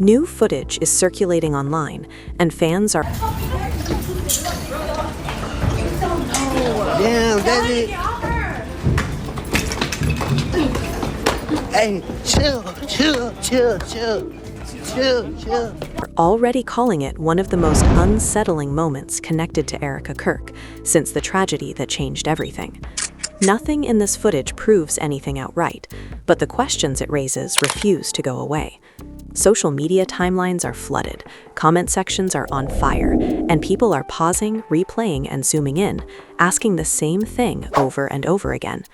New footage is circulating online, and fans are damn, that's it. Hey, chill. already calling it one of the most unsettling moments connected to Erica Kirk since the tragedy that changed everything. Nothing in this footage proves anything outright, but the questions it raises refuse to go away. Social media timelines are flooded, comment sections are on fire, and people are pausing, replaying, and zooming in, asking the same thing over and over again.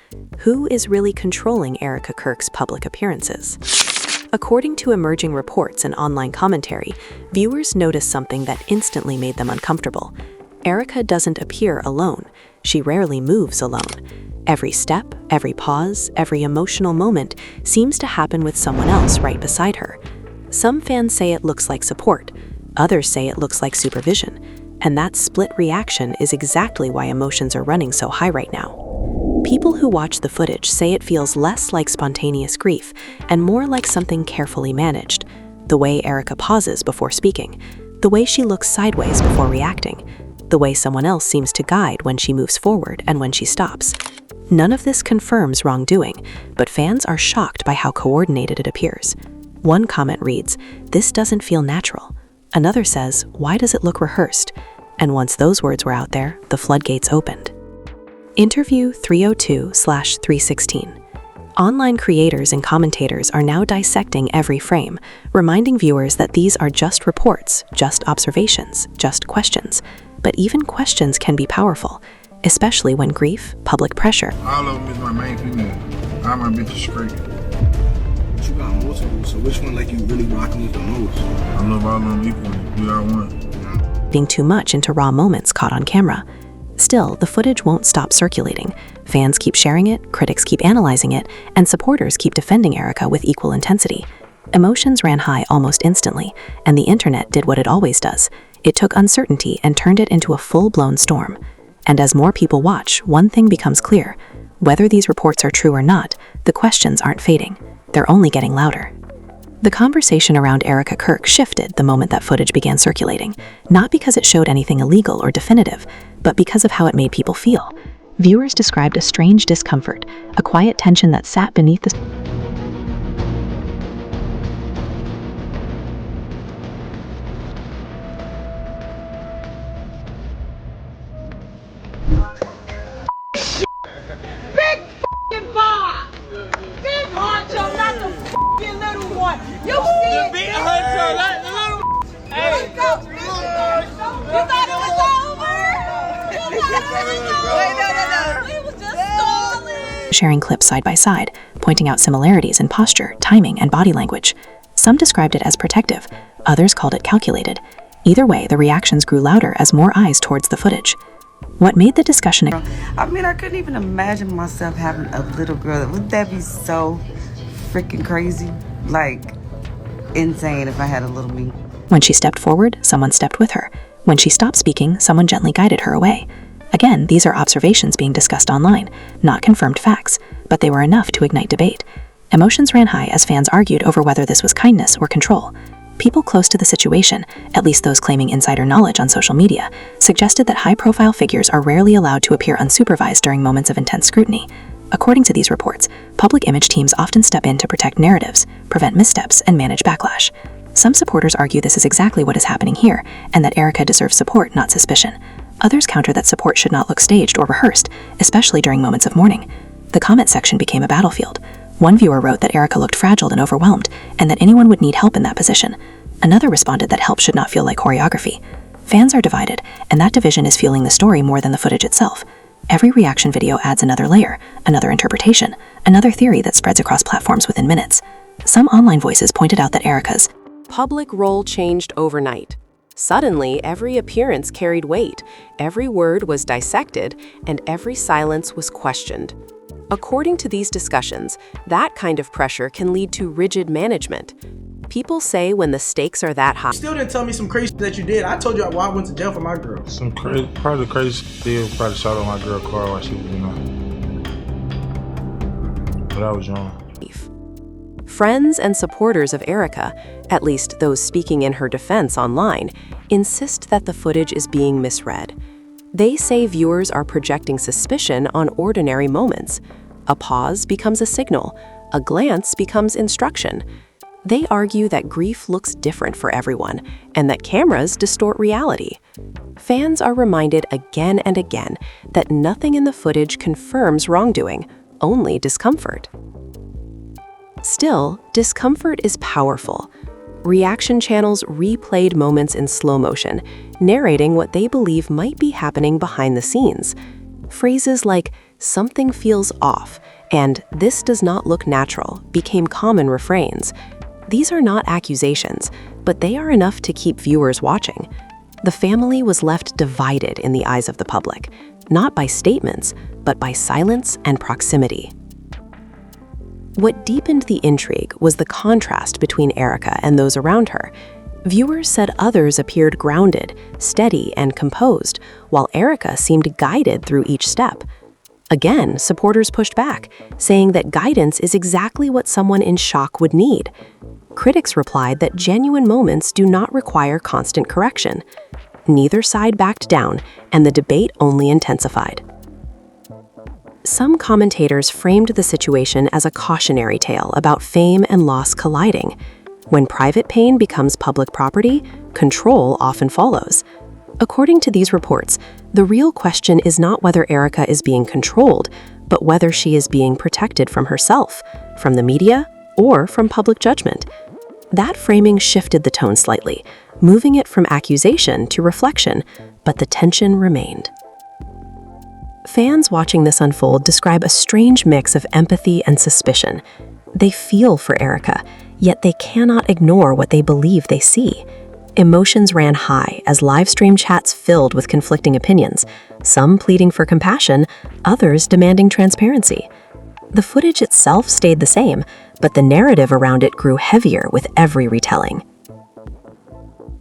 Who is really controlling Erica Kirk's public appearances? According to emerging reports and online commentary, viewers noticed something that instantly made them uncomfortable. Erica doesn't appear alone. She rarely moves alone. Every step, every pause, every emotional moment seems to happen with someone else right beside her. Some fans say it looks like support, others say it looks like supervision, and that split reaction is exactly why emotions are running so high right now. People who watch the footage say it feels less like spontaneous grief and more like something carefully managed. The way Erica pauses before speaking, the way she looks sideways before reacting, the way someone else seems to guide when she moves forward and when she stops. None of this confirms wrongdoing, but fans are shocked by how coordinated it appears. One comment reads, "This doesn't feel natural." Another says, "Why does it look rehearsed?" And once those words were out there, the floodgates opened. Interview 302/316. Online creators and commentators are now dissecting every frame, reminding viewers that these are just reports, just observations, just questions. But even questions can be powerful, especially when grief, public pressure, all of them is my main female. All my bitches straight. You got multiple, so which one like you really rocking with the most? I love all of them equally. We all one. reading too much into raw moments caught on camera. Still, the footage won't stop circulating. Fans keep sharing it, critics keep analyzing it, and supporters keep defending Erica with equal intensity. Emotions ran high almost instantly, and the internet did what it always does. It took uncertainty and turned it into a full-blown storm. And as more people watch, one thing becomes clear. Whether these reports are true or not, the questions aren't fading. They're only getting louder. The conversation around Erica Kirk shifted the moment that footage began circulating, not because it showed anything illegal or definitive, but because of how it made people feel. Viewers described a strange discomfort, a quiet tension that sat beneath the Big f***ing bar! Big Hunxho, not the f***ing little one! You see it? Big Hunxho, not the little hey! You thought it was over? You thought it was over? Wait, no. We was just stalling! sharing clips side by side, pointing out similarities in posture, timing, and body language. Some described it as protective, others called it calculated. Either way, the reactions grew louder as more eyes towards the footage. What made the discussion I mean, I couldn't even imagine myself having a little girl. Wouldn't that be so freaking crazy? Like, insane if I had a little me. When she stepped forward, someone stepped with her. When she stopped speaking, someone gently guided her away. Again, these are observations being discussed online, not confirmed facts, but they were enough to ignite debate. Emotions ran high as fans argued over whether this was kindness or control. People close to the situation, at least those claiming insider knowledge on social media, suggested that high-profile figures are rarely allowed to appear unsupervised during moments of intense scrutiny. According to these reports, public image teams often step in to protect narratives, prevent missteps, and manage backlash. Some supporters argue this is exactly what is happening here, and that Erica deserves support, not suspicion. Others counter that support should not look staged or rehearsed, especially during moments of mourning. The comment section became a battlefield. One viewer wrote that Erica looked fragile and overwhelmed, and that anyone would need help in that position. Another responded that help should not feel like choreography. Fans are divided, and that division is fueling the story more than the footage itself. Every reaction video adds another layer, another interpretation, another theory that spreads across platforms within minutes. Some online voices pointed out that Erica's public role changed overnight. Suddenly, every appearance carried weight, every word was dissected, and every silence was questioned. According to these discussions, that kind of pressure can lead to rigid management. People say when the stakes are that high. You still didn't tell me some crazy that you did. I told you why I went to jail for my girl. Some crazy, probably the craziest thing, probably shot on my girl car while she was, But I was young. Friends and supporters of Erica, at least those speaking in her defense online, insist that the footage is being misread. They say viewers are projecting suspicion on ordinary moments. A pause becomes a signal, a glance becomes instruction. They argue that grief looks different for everyone and that cameras distort reality. Fans are reminded again and again that nothing in the footage confirms wrongdoing, only discomfort. Still, discomfort is powerful. Reaction channels replayed moments in slow motion, narrating what they believe might be happening behind the scenes. Phrases like, "something feels off," and "this does not look natural" became common refrains. These are not accusations, but they are enough to keep viewers watching. The family was left divided in the eyes of the public, not by statements, but by silence and proximity. What deepened the intrigue was the contrast between Erica and those around her. Viewers said others appeared grounded, steady, and composed, while Erica seemed guided through each step. Again, supporters pushed back, saying that guidance is exactly what someone in shock would need. Critics replied that genuine moments do not require constant correction. Neither side backed down, and the debate only intensified. Some commentators framed the situation as a cautionary tale about fame and loss colliding. When private pain becomes public property, control often follows. According to these reports, the real question is not whether Erica is being controlled, but whether she is being protected from herself, from the media, or from public judgment. That framing shifted the tone slightly, moving it from accusation to reflection, but the tension remained. Fans watching this unfold describe a strange mix of empathy and suspicion. They feel for Erica, yet they cannot ignore what they believe they see. Emotions ran high as live stream chats filled with conflicting opinions, some pleading for compassion, others demanding transparency. The footage itself stayed the same, but the narrative around it grew heavier with every retelling.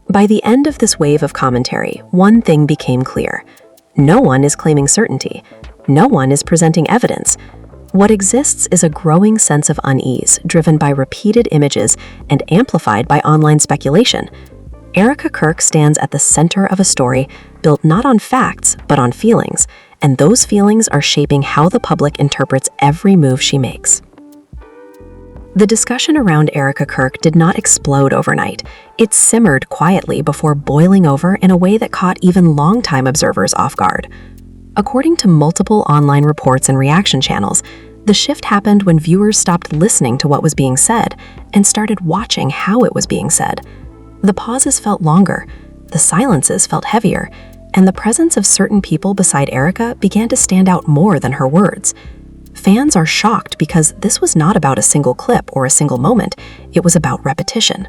By the end of this wave of commentary, one thing became clear. No one is claiming certainty. No one is presenting evidence. What exists is a growing sense of unease, driven by repeated images and amplified by online speculation. Erica Kirk stands at the center of a story built not on facts, but on feelings, and those feelings are shaping how the public interprets every move she makes. The discussion around Erica Kirk did not explode overnight. It simmered quietly before boiling over in a way that caught even longtime observers off guard. According to multiple online reports and reaction channels, the shift happened when viewers stopped listening to what was being said and started watching how it was being said. The pauses felt longer, the silences felt heavier, and the presence of certain people beside Erica began to stand out more than her words. Fans are shocked because this was not about a single clip or a single moment, it was about repetition.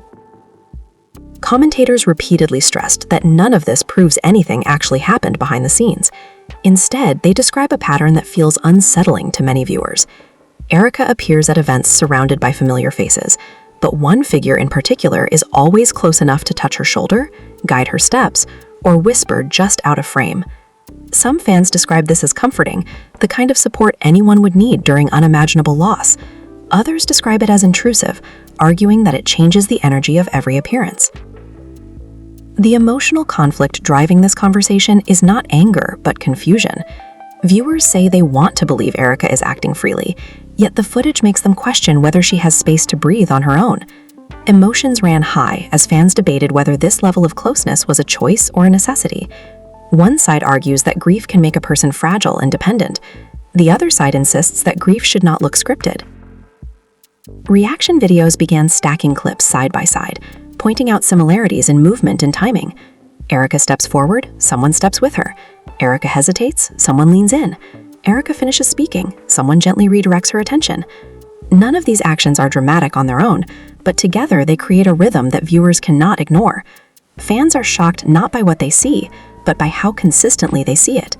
Commentators repeatedly stressed that none of this proves anything actually happened behind the scenes. Instead, they describe a pattern that feels unsettling to many viewers. Erica appears at events surrounded by familiar faces, but one figure in particular is always close enough to touch her shoulder, guide her steps, or whisper just out of frame. Some fans describe this as comforting, the kind of support anyone would need during unimaginable loss. Others describe it as intrusive, arguing that it changes the energy of every appearance. The emotional conflict driving this conversation is not anger, but confusion. Viewers say they want to believe Erica is acting freely, yet the footage makes them question whether she has space to breathe on her own. Emotions ran high as fans debated whether this level of closeness was a choice or a necessity. One side argues that grief can make a person fragile and dependent. The other side insists that grief should not look scripted. Reaction videos began stacking clips side by side, pointing out similarities in movement and timing. Erica steps forward, someone steps with her. Erica hesitates, someone leans in. Erica finishes speaking, someone gently redirects her attention. None of these actions are dramatic on their own, but together they create a rhythm that viewers cannot ignore. Fans are shocked not by what they see, but by how consistently they see it.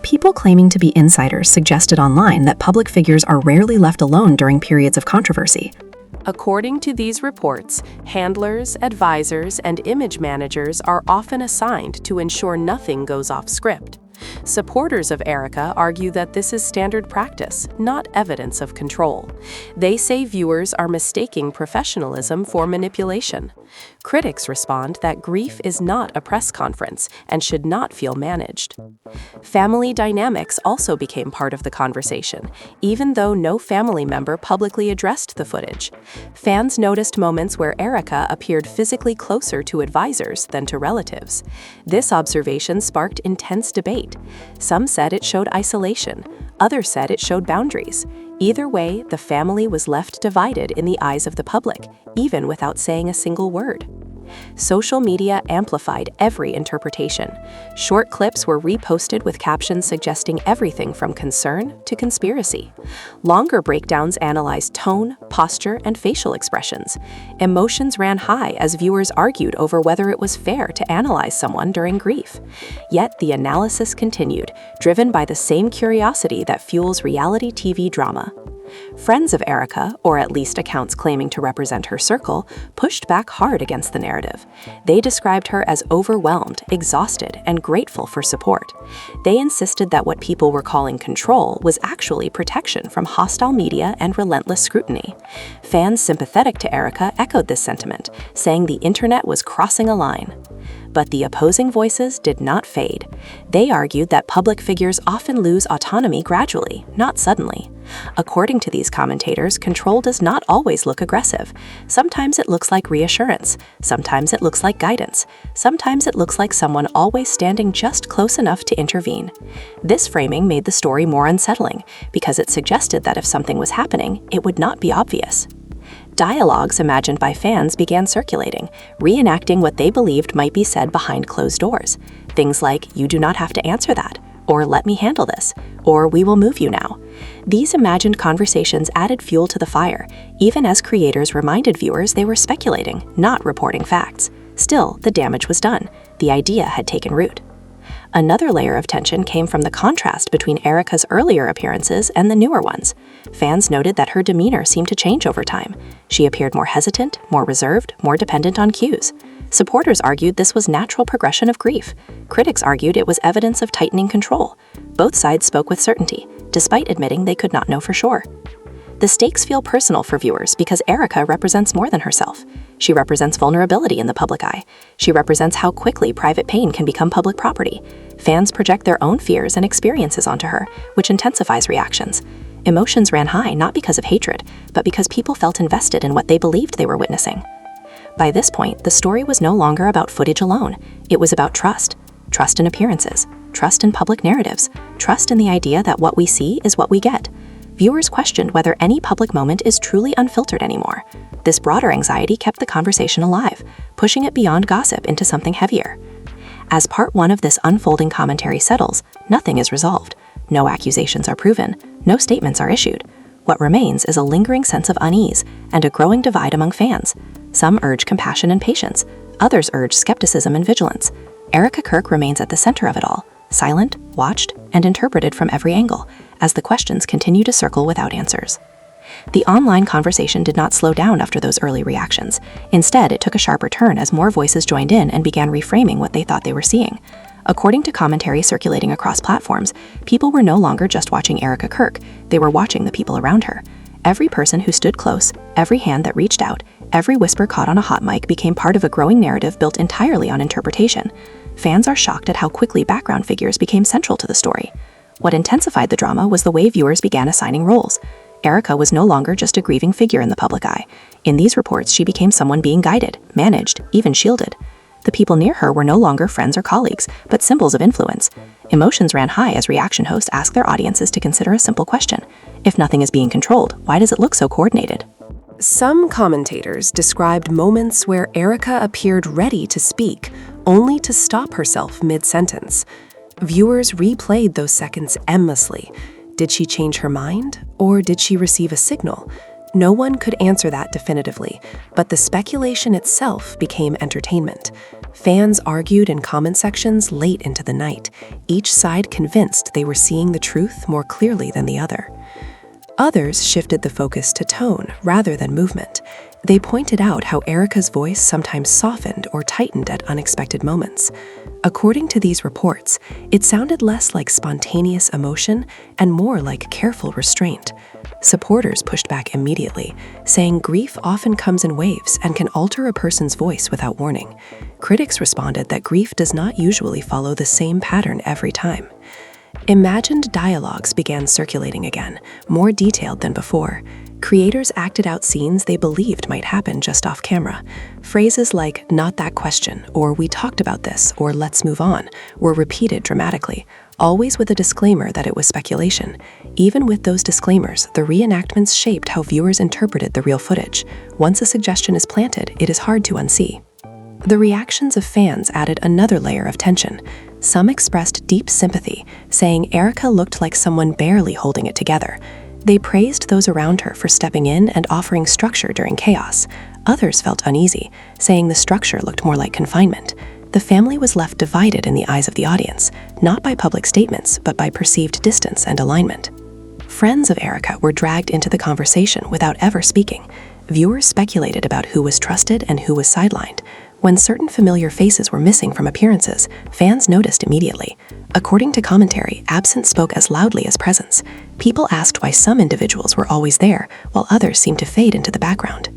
People claiming to be insiders suggested online that public figures are rarely left alone during periods of controversy. According to these reports, handlers, advisors, and image managers are often assigned to ensure nothing goes off script. Supporters of Erica argue that this is standard practice, not evidence of control. They say viewers are mistaking professionalism for manipulation. Critics respond that grief is not a press conference and should not feel managed. Family dynamics also became part of the conversation, even though no family member publicly addressed the footage. Fans noticed moments where Erica appeared physically closer to advisors than to relatives. This observation sparked intense debate. Some said it showed isolation, others said it showed boundaries. Either way, the family was left divided in the eyes of the public, even without saying a single word. Social media amplified every interpretation. Short clips were reposted with captions suggesting everything from concern to conspiracy. Longer breakdowns analyzed tone, posture, and facial expressions. Emotions ran high as viewers argued over whether it was fair to analyze someone during grief. Yet the analysis continued, driven by the same curiosity that fuels reality TV drama. Friends of Erica, or at least accounts claiming to represent her circle, pushed back hard against the narrative. They described her as overwhelmed, exhausted, and grateful for support. They insisted that what people were calling control was actually protection from hostile media and relentless scrutiny. Fans sympathetic to Erica echoed this sentiment, saying the internet was crossing a line. But the opposing voices did not fade. They argued that public figures often lose autonomy gradually, not suddenly. According to these commentators, control does not always look aggressive. Sometimes it looks like reassurance. Sometimes it looks like guidance. Sometimes it looks like someone always standing just close enough to intervene. This framing made the story more unsettling because it suggested that if something was happening, it would not be obvious. Dialogues imagined by fans began circulating, reenacting what they believed might be said behind closed doors. Things like, "You do not have to answer that," or "Let me handle this," or "We will move you now." These imagined conversations added fuel to the fire, even as creators reminded viewers they were speculating, not reporting facts. Still, the damage was done. The idea had taken root. Another layer of tension came from the contrast between Erica's earlier appearances and the newer ones. Fans noted that her demeanor seemed to change over time. She appeared more hesitant, more reserved, more dependent on cues. Supporters argued this was natural progression of grief. Critics argued it was evidence of tightening control. Both sides spoke with certainty, despite admitting they could not know for sure. The stakes feel personal for viewers because Erica represents more than herself. She represents vulnerability in the public eye. She represents how quickly private pain can become public property. Fans project their own fears and experiences onto her, which intensifies reactions. Emotions ran high not because of hatred, but because people felt invested in what they believed they were witnessing. By this point, the story was no longer about footage alone. It was about trust. Trust in appearances. Trust in public narratives. Trust in the idea that what we see is what we get. Viewers questioned whether any public moment is truly unfiltered anymore. This broader anxiety kept the conversation alive, pushing it beyond gossip into something heavier. As part one of this unfolding commentary settles, nothing is resolved. No accusations are proven. No statements are issued. What remains is a lingering sense of unease and a growing divide among fans. Some urge compassion and patience. Others urge skepticism and vigilance. Erica Kirk remains at the center of it all, silent, watched, and interpreted from every angle, as the questions continue to circle without answers. The online conversation did not slow down after those early reactions. Instead, it took a sharper turn as more voices joined in and began reframing what they thought they were seeing. According to commentary circulating across platforms, people were no longer just watching Erica Kirk, they were watching the people around her. Every person who stood close, every hand that reached out, every whisper caught on a hot mic became part of a growing narrative built entirely on interpretation. Fans are shocked at how quickly background figures became central to the story. What intensified the drama was the way viewers began assigning roles. Erica was no longer just a grieving figure in the public eye. In these reports, she became someone being guided, managed, even shielded. The people near her were no longer friends or colleagues, but symbols of influence. Emotions ran high as reaction hosts asked their audiences to consider a simple question. If nothing is being controlled, why does it look so coordinated? Some commentators described moments where Erica appeared ready to speak, only to stop herself mid-sentence. Viewers replayed those seconds endlessly. Did she change her mind, or did she receive a signal? No one could answer that definitively, but the speculation itself became entertainment. Fans argued in comment sections late into the night, each side convinced they were seeing the truth more clearly than the other. Others shifted the focus to tone rather than movement. They pointed out how Erica's voice sometimes softened or tightened at unexpected moments. According to these reports, it sounded less like spontaneous emotion and more like careful restraint. Supporters pushed back immediately, saying grief often comes in waves and can alter a person's voice without warning. Critics responded that grief does not usually follow the same pattern every time. Imagined dialogues began circulating again, more detailed than before. Creators acted out scenes they believed might happen just off camera. Phrases like, "not that question," or "we talked about this," or "let's move on," were repeated dramatically, always with a disclaimer that it was speculation. Even with those disclaimers, the reenactments shaped how viewers interpreted the real footage. Once a suggestion is planted, it is hard to unsee. The reactions of fans added another layer of tension. Some expressed deep sympathy, saying Erica looked like someone barely holding it together. They praised those around her for stepping in and offering structure during chaos. Others felt uneasy, saying the structure looked more like confinement. The family was left divided in the eyes of the audience, not by public statements, but by perceived distance and alignment. Friends of Erica were dragged into the conversation without ever speaking. Viewers speculated about who was trusted and who was sidelined. When certain familiar faces were missing from appearances, fans noticed immediately. According to commentary, absence spoke as loudly as presence. People asked why some individuals were always there, while others seemed to fade into the background.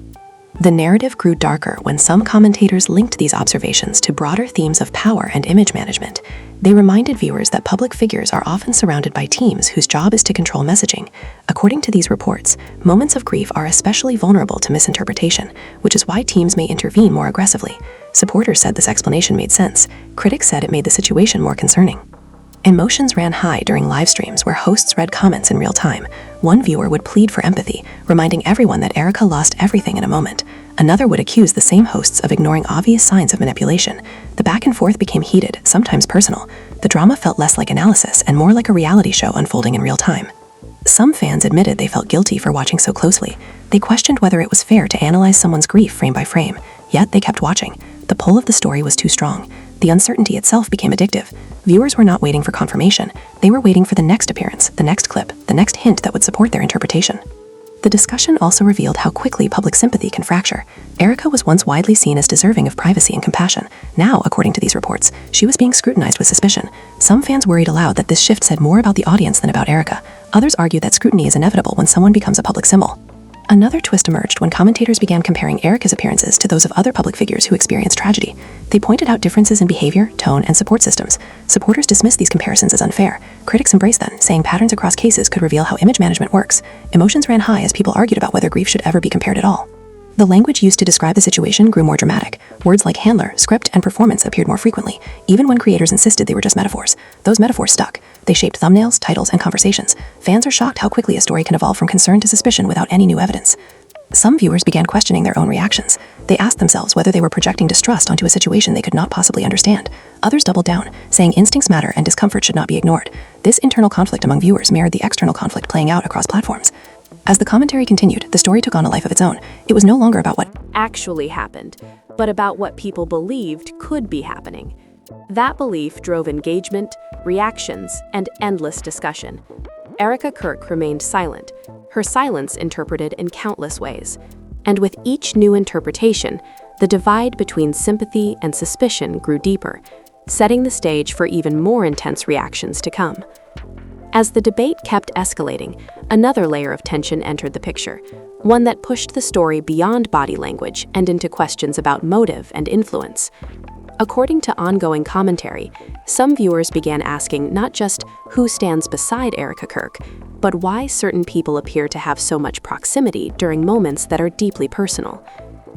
The narrative grew darker when some commentators linked these observations to broader themes of power and image management. They reminded viewers that public figures are often surrounded by teams whose job is to control messaging. According to these reports, moments of grief are especially vulnerable to misinterpretation, which is why teams may intervene more aggressively. Supporters said this explanation made sense. Critics said it made the situation more concerning. Emotions ran high during live streams where hosts read comments in real time. One viewer would plead for empathy, reminding everyone that Erica lost everything in a moment. Another would accuse the same hosts of ignoring obvious signs of manipulation. The back and forth became heated, sometimes personal. The drama felt less like analysis and more like a reality show unfolding in real time. Some fans admitted they felt guilty for watching so closely. They questioned whether it was fair to analyze someone's grief frame by frame, yet they kept watching. The pull of the story was too strong. The uncertainty itself became addictive. Viewers were not waiting for confirmation. They were waiting for the next appearance, the next clip, the next hint that would support their interpretation. The discussion also revealed how quickly public sympathy can fracture. Erica was once widely seen as deserving of privacy and compassion. Now, according to these reports, she was being scrutinized with suspicion. Some fans worried aloud that this shift said more about the audience than about Erica. Others argued that scrutiny is inevitable when someone becomes a public symbol. Another twist emerged when commentators began comparing Erica's appearances to those of other public figures who experienced tragedy. They pointed out differences in behavior, tone, and support systems. Supporters dismissed these comparisons as unfair. Critics embraced them, saying patterns across cases could reveal how image management works. Emotions ran high as people argued about whether grief should ever be compared at all. The language used to describe the situation grew more dramatic. Words like handler, script, and performance appeared more frequently, even when creators insisted they were just metaphors. Those metaphors stuck. They shaped thumbnails, titles, and conversations. Fans are shocked how quickly a story can evolve from concern to suspicion without any new evidence. Some viewers began questioning their own reactions. They asked themselves whether they were projecting distrust onto a situation they could not possibly understand. Others doubled down, saying instincts matter and discomfort should not be ignored. This internal conflict among viewers mirrored the external conflict playing out across platforms. As the commentary continued, the story took on a life of its own. It was no longer about what Actually happened, but about what people believed could be happening. That belief drove engagement, reactions, and endless discussion. Erica Kirk remained silent, her silence interpreted in countless ways. And with each new interpretation, the divide between sympathy and suspicion grew deeper, setting the stage for even more intense reactions to come. As the debate kept escalating, another layer of tension entered the picture, one that pushed the story beyond body language and into questions about motive and influence. According to ongoing commentary, some viewers began asking not just who stands beside Erica Kirk, but why certain people appear to have so much proximity during moments that are deeply personal.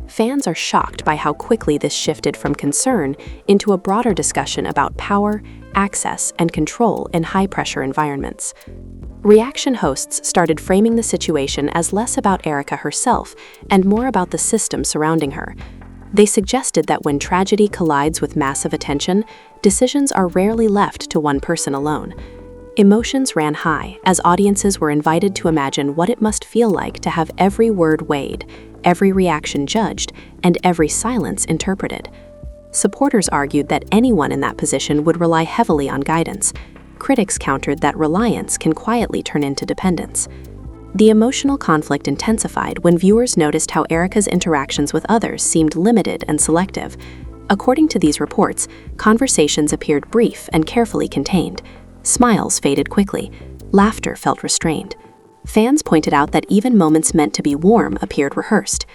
Fans are shocked by how quickly this shifted from concern into a broader discussion about power, access, and control in high-pressure environments. Reaction hosts started framing the situation as less about Erica herself and more about the system surrounding her. They suggested that when tragedy collides with massive attention, decisions are rarely left to one person alone. Emotions ran high as audiences were invited to imagine what it must feel like to have every word weighed, every reaction judged, and every silence interpreted. Supporters argued that anyone in that position would rely heavily on guidance. Critics countered that reliance can quietly turn into dependence. The emotional conflict intensified when viewers noticed how Erica's interactions with others seemed limited and selective. According to these reports, conversations appeared brief and carefully contained. Smiles faded quickly. Laughter felt restrained. Fans pointed out that even moments meant to be warm appeared rehearsed.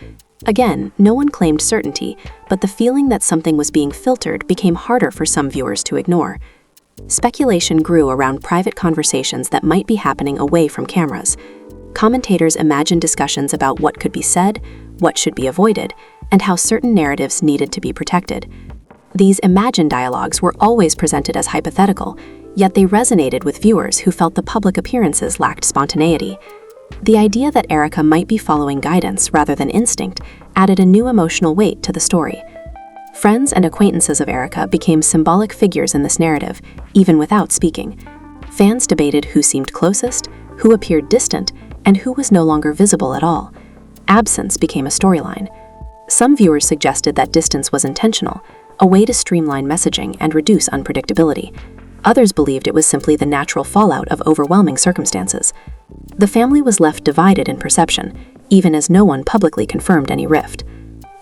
Again, no one claimed certainty, but the feeling that something was being filtered became harder for some viewers to ignore. Speculation grew around private conversations that might be happening away from cameras. Commentators imagined discussions about what could be said, what should be avoided, and how certain narratives needed to be protected. These imagined dialogues were always presented as hypothetical, yet they resonated with viewers who felt the public appearances lacked spontaneity. The idea that Erica might be following guidance rather than instinct added a new emotional weight to the story. Friends and acquaintances of Erica became symbolic figures in this narrative, even without speaking. Fans debated who seemed closest, who appeared distant, and who was no longer visible at all. Absence became a storyline. Some viewers suggested that distance was intentional, a way to streamline messaging and reduce unpredictability. Others believed it was simply the natural fallout of overwhelming circumstances. The family was left divided in perception, even as no one publicly confirmed any rift.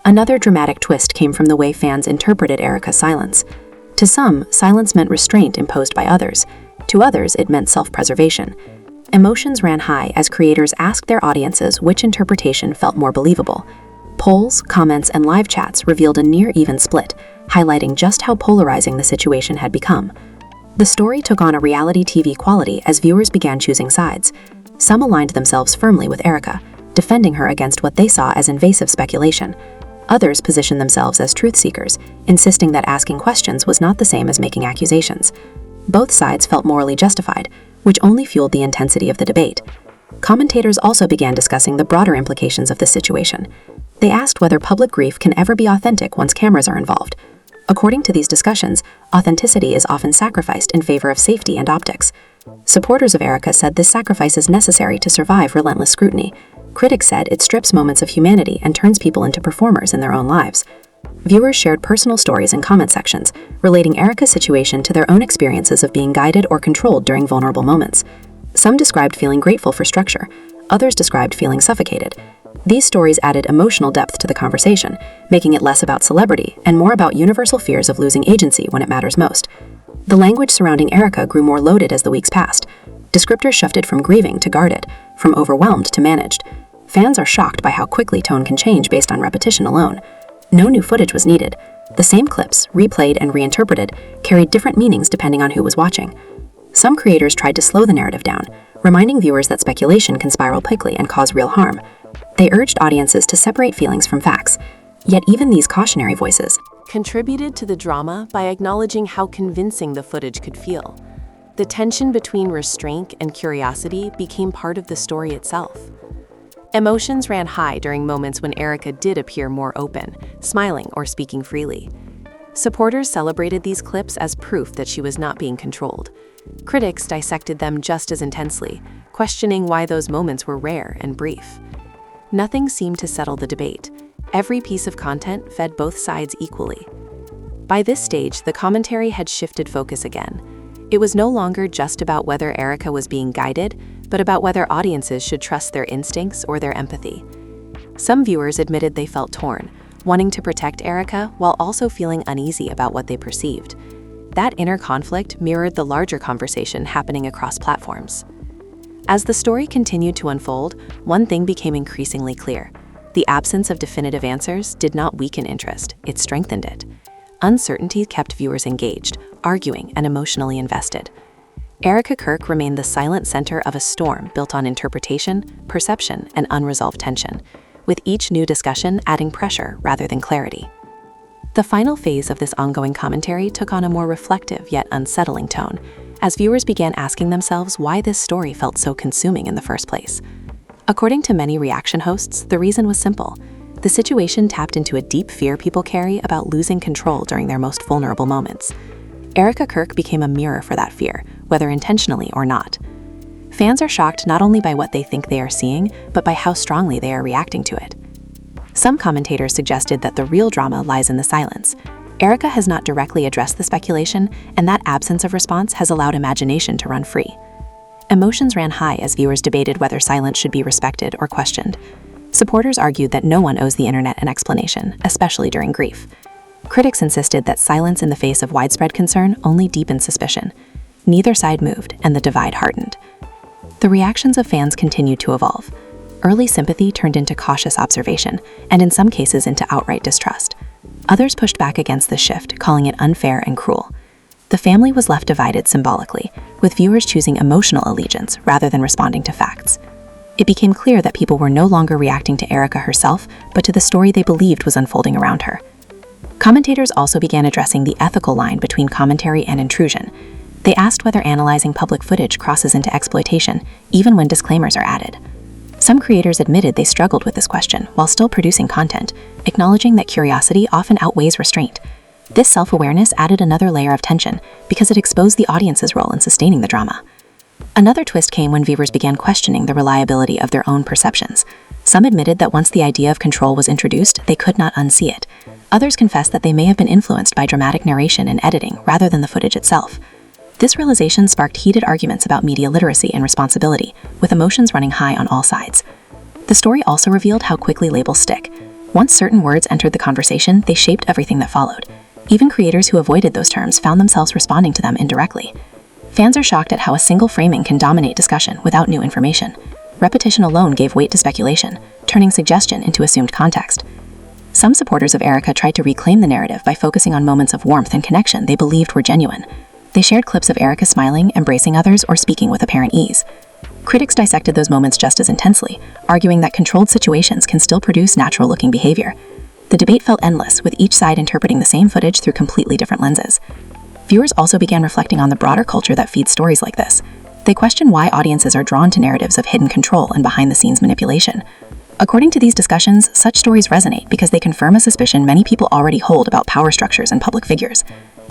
Another dramatic twist came from the way fans interpreted Erica's silence. To some, silence meant restraint imposed by others. To others, it meant self-preservation. Emotions ran high as creators asked their audiences which interpretation felt more believable. Polls, comments, and live chats revealed a near-even split, highlighting just how polarizing the situation had become. The story took on a reality TV quality as viewers began choosing sides. Some aligned themselves firmly with Erica, defending her against what they saw as invasive speculation. Others positioned themselves as truth seekers, insisting that asking questions was not the same as making accusations. Both sides felt morally justified, which only fueled the intensity of the debate. Commentators also began discussing the broader implications of this situation. They asked whether public grief can ever be authentic once cameras are involved. According to these discussions, authenticity is often sacrificed in favor of safety and optics. Supporters of Erica said this sacrifice is necessary to survive relentless scrutiny. Critics said it strips moments of humanity and turns people into performers in their own lives. Viewers shared personal stories in comment sections, relating Erica's situation to their own experiences of being guided or controlled during vulnerable moments. Some described feeling grateful for structure. Others described feeling suffocated. These stories added emotional depth to the conversation, making it less about celebrity and more about universal fears of losing agency when it matters most. The language surrounding Erica grew more loaded as the weeks passed. Descriptors shifted from grieving to guarded, from overwhelmed to managed. Fans are shocked by how quickly tone can change based on repetition alone. No new footage was needed. The same clips, replayed and reinterpreted, carried different meanings depending on who was watching. Some creators tried to slow the narrative down, reminding viewers that speculation can spiral quickly and cause real harm. They urged audiences to separate feelings from facts. Yet even these cautionary voices contributed to the drama by acknowledging how convincing the footage could feel. The tension between restraint and curiosity became part of the story itself. Emotions ran high during moments when Erica did appear more open, smiling or speaking freely. Supporters celebrated these clips as proof that she was not being controlled. Critics dissected them just as intensely, questioning why those moments were rare and brief. Nothing seemed to settle the debate. Every piece of content fed both sides equally. By this stage, the commentary had shifted focus again. It was no longer just about whether Erica was being guided, but about whether audiences should trust their instincts or their empathy. Some viewers admitted they felt torn, wanting to protect Erica while also feeling uneasy about what they perceived. That inner conflict mirrored the larger conversation happening across platforms. As the story continued to unfold, one thing became increasingly clear. The absence of definitive answers did not weaken interest, it strengthened it. Uncertainty kept viewers engaged, arguing, and emotionally invested. Erica Kirk remained the silent center of a storm built on interpretation, perception, and unresolved tension, with each new discussion adding pressure rather than clarity. The final phase of this ongoing commentary took on a more reflective yet unsettling tone, as viewers began asking themselves why this story felt so consuming in the first place. According to many reaction hosts, the reason was simple. The situation tapped into a deep fear people carry about losing control during their most vulnerable moments. Erica Kirk became a mirror for that fear, whether intentionally or not. Fans are shocked not only by what they think they are seeing, but by how strongly they are reacting to it. Some commentators suggested that the real drama lies in the silence. Erica has not directly addressed the speculation, and that absence of response has allowed imagination to run free. Emotions ran high as viewers debated whether silence should be respected or questioned. Supporters argued that no one owes the internet an explanation, especially during grief. Critics insisted that silence in the face of widespread concern only deepened suspicion. Neither side moved, and the divide hardened. The reactions of fans continued to evolve. Early sympathy turned into cautious observation, and in some cases into outright distrust. Others pushed back against the shift, calling it unfair and cruel. The family was left divided symbolically, with viewers choosing emotional allegiance rather than responding to facts. It became clear that people were no longer reacting to Erica herself, but to the story they believed was unfolding around her. Commentators also began addressing the ethical line between commentary and intrusion. They asked whether analyzing public footage crosses into exploitation, even when disclaimers are added. Some creators admitted they struggled with this question while still producing content, acknowledging that curiosity often outweighs restraint. This self-awareness added another layer of tension because it exposed the audience's role in sustaining the drama. Another twist came when viewers began questioning the reliability of their own perceptions. Some admitted that once the idea of control was introduced, they could not unsee it. Others confessed that they may have been influenced by dramatic narration and editing rather than the footage itself. This realization sparked heated arguments about media literacy and responsibility, with emotions running high on all sides. The story also revealed how quickly labels stick. Once certain words entered the conversation, they shaped everything that followed. Even creators who avoided those terms found themselves responding to them indirectly. Fans are shocked at how a single framing can dominate discussion without new information. Repetition alone gave weight to speculation, turning suggestion into assumed context. Some supporters of Erica tried to reclaim the narrative by focusing on moments of warmth and connection they believed were genuine. They shared clips of Erica smiling, embracing others, or speaking with apparent ease. Critics dissected those moments just as intensely, arguing that controlled situations can still produce natural-looking behavior. The debate felt endless, with each side interpreting the same footage through completely different lenses. Viewers also began reflecting on the broader culture that feeds stories like this. They questioned why audiences are drawn to narratives of hidden control and behind-the-scenes manipulation. According to these discussions, such stories resonate because they confirm a suspicion many people already hold about power structures and public figures.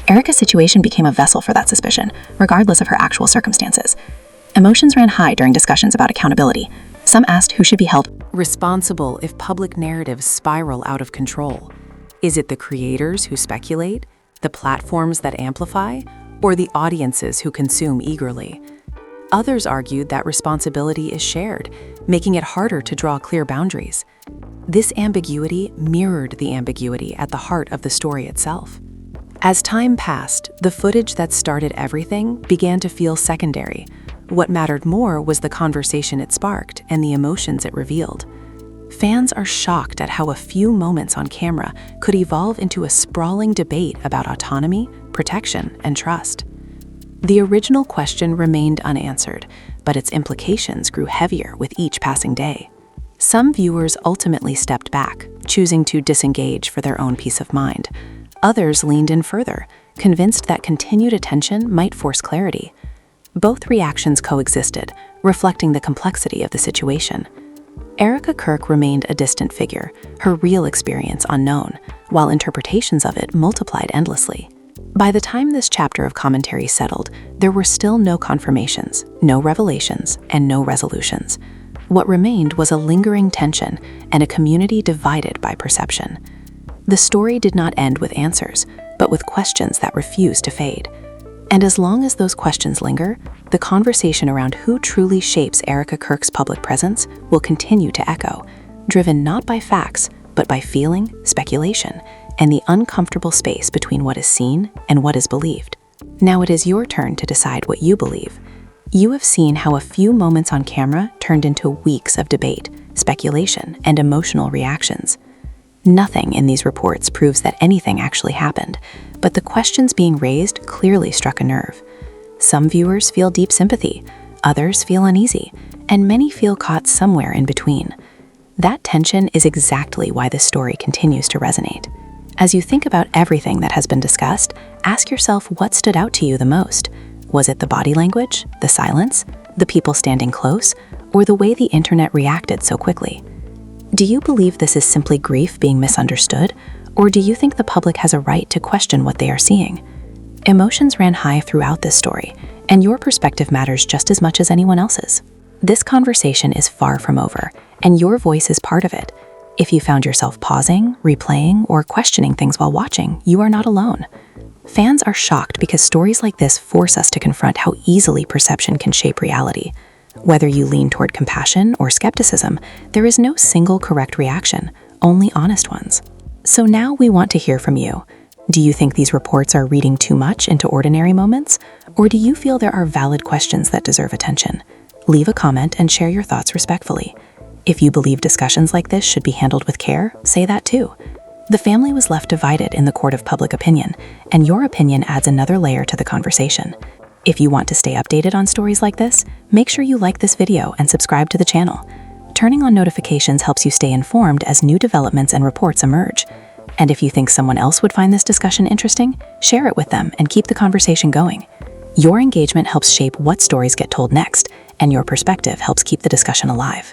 Erica's situation became a vessel for that suspicion, regardless of her actual circumstances. Emotions ran high during discussions about accountability. Some asked who should be held responsible if public narratives spiral out of control. Is it the creators who speculate, the platforms that amplify, or the audiences who consume eagerly? Others argued that responsibility is shared, making it harder to draw clear boundaries. This ambiguity mirrored the ambiguity at the heart of the story itself. As time passed, the footage that started everything began to feel secondary. What mattered more was the conversation it sparked and the emotions it revealed. Fans are shocked at how a few moments on camera could evolve into a sprawling debate about autonomy, protection, and trust. The original question remained unanswered, but its implications grew heavier with each passing day. Some viewers ultimately stepped back, choosing to disengage for their own peace of mind. Others leaned in further, convinced that continued attention might force clarity. Both reactions coexisted, reflecting the complexity of the situation. Erica Kirk remained a distant figure, her real experience unknown, while interpretations of it multiplied endlessly. By the time this chapter of commentary settled, there were still no confirmations, no revelations, and no resolutions. What remained was a lingering tension and a community divided by perception. The story did not end with answers, but with questions that refused to fade. And as long as those questions linger, the conversation around who truly shapes Erica Kirk's public presence will continue to echo, driven not by facts, but by feeling, speculation, and the uncomfortable space between what is seen and what is believed. Now it is your turn to decide what you believe. You have seen how a few moments on camera turned into weeks of debate, speculation, and emotional reactions. Nothing in these reports proves that anything actually happened, but the questions being raised clearly struck a nerve. Some viewers feel deep sympathy, others feel uneasy, and many feel caught somewhere in between. That tension is exactly why this story continues to resonate. As you think about everything that has been discussed, ask yourself what stood out to you the most. Was it the body language, the silence, the people standing close, or the way the internet reacted so quickly? Do you believe this is simply grief being misunderstood, or do you think the public has a right to question what they are seeing? Emotions ran high throughout this story, and your perspective matters just as much as anyone else's. This conversation is far from over, and your voice is part of it. If you found yourself pausing, replaying, or questioning things while watching, you are not alone. Fans are shocked because stories like this force us to confront how easily perception can shape reality. Whether you lean toward compassion or skepticism, there is no single correct reaction, only honest ones. So now we want to hear from you. Do you think these reports are reading too much into ordinary moments? Or do you feel there are valid questions that deserve attention? Leave a comment and share your thoughts respectfully. If you believe discussions like this should be handled with care, say that too. The family was left divided in the court of public opinion, and your opinion adds another layer to the conversation. If you want to stay updated on stories like this, make sure you like this video and subscribe to the channel. Turning on notifications helps you stay informed as new developments and reports emerge. And if you think someone else would find this discussion interesting, share it with them and keep the conversation going. Your engagement helps shape what stories get told next, and your perspective helps keep the discussion alive.